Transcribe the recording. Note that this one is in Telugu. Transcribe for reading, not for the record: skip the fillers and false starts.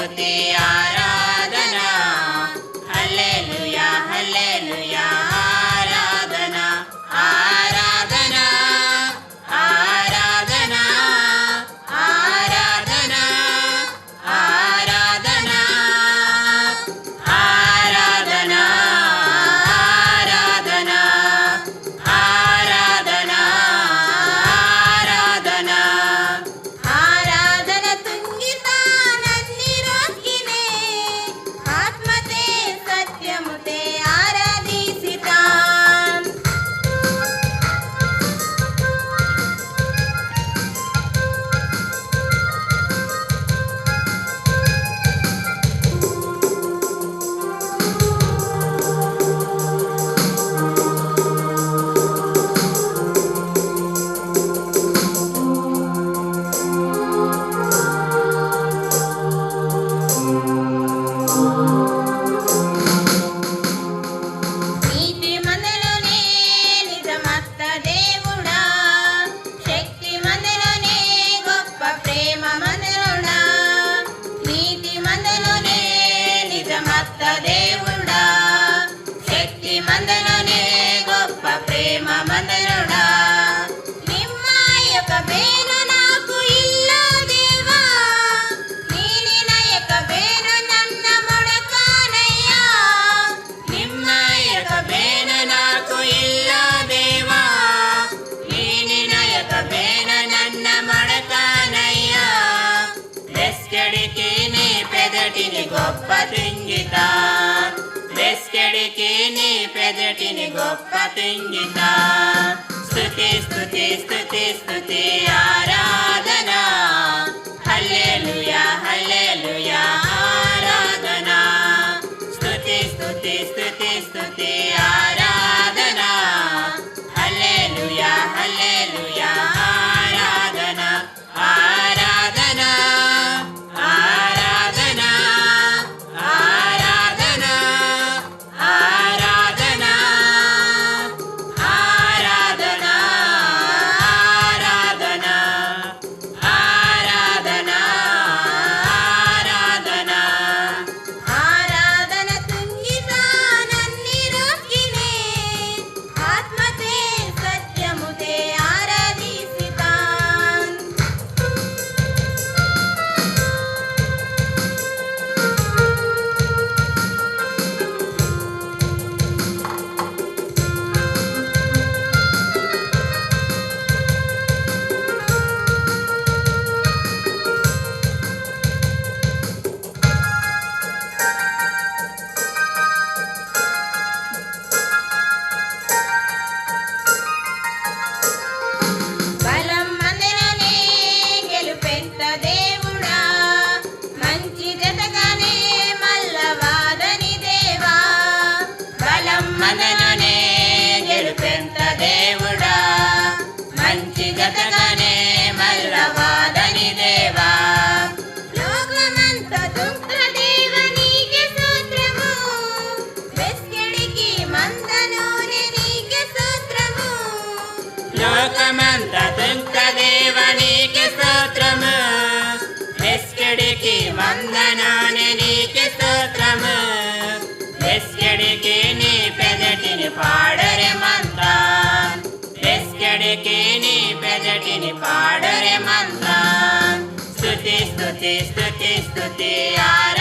స్తుతి ఆరాధన హల్లెలూయా హల్లెలూయా ఆరాధన ఆరాధన ఆరాధన ఆరాధన ఆరాధన ఆరాధన ఆరాధన ఆరాధన ఆరాధన ఆరాధన తుంగితానన్ని రోకినే ఆత్మతే సత్యముతే ఆరాధిసితాం నీతి మందులోనే నిజమత్త దేవుడా శక్తి మందులోనే గొప్ప ప్రేమ మందులోనా నీతి మందులోనే నిజమత్త దేవుడా శక్తి మందులోనే గొప్ప ప్రేమ మందులోనా నిమ్మాయక బేను నాకు ఇల్లా దేవా నీని నాయక బేను నన్న మొడకానయ్యా నిమ్మయక బేన నాకు ఇల్లా దేవా నీనినయక బేన నన్న మడకానయ్యా వెస్కెడికి నీ పెదటిని గొప్ప తింగిత వెస్కెడికి నీ పెదటిని గొప్ప తింగిత స్తుతి స్తుతి స్తుతి స్తుతి ఆరాధన హల్లెలూయా హల్లెలూయా ఆరాధన స్తుతి స్తుతి స్తుతి స్తుతి ఆరాధన హల్లెలూయా హల్లెలూయా ఆరాధన ఆరాధన ఆరాధన ఆరాధన ఆరాధన ఆరాధన ఆరాధన ఆరాధన ఆరాధన ఆరాధన తుంగితానన్ని రోకినే ఆత్మతే సత్యముతే ఆరాధిసితాం బలం మందిరనే గెలుపెంత దేవుడా మంచి జతగానే మల్లవాదని దేవా బలం మనలోనే గెలుపెంత దేవుడా మంచి జతగానే మల్లవాదని దేవా లోకమంత దుఃఖ దేవ నీకే స్తోత్రము వెస్కెడికి మందనోనే నీకే స్తోత్రము లోకమంత తుంక దేవనికి స్తోత్రము వెస్కెడికి వందనాన్ని నీకి స్తోత్రము వెస్కెడికి నీ పెదటిని పాడరే మంత వెస్కెడికి నీ పెదటిని పాడరే మంత స్తుతి స్తుతి స్తుతి స్తుతి ఆరాధన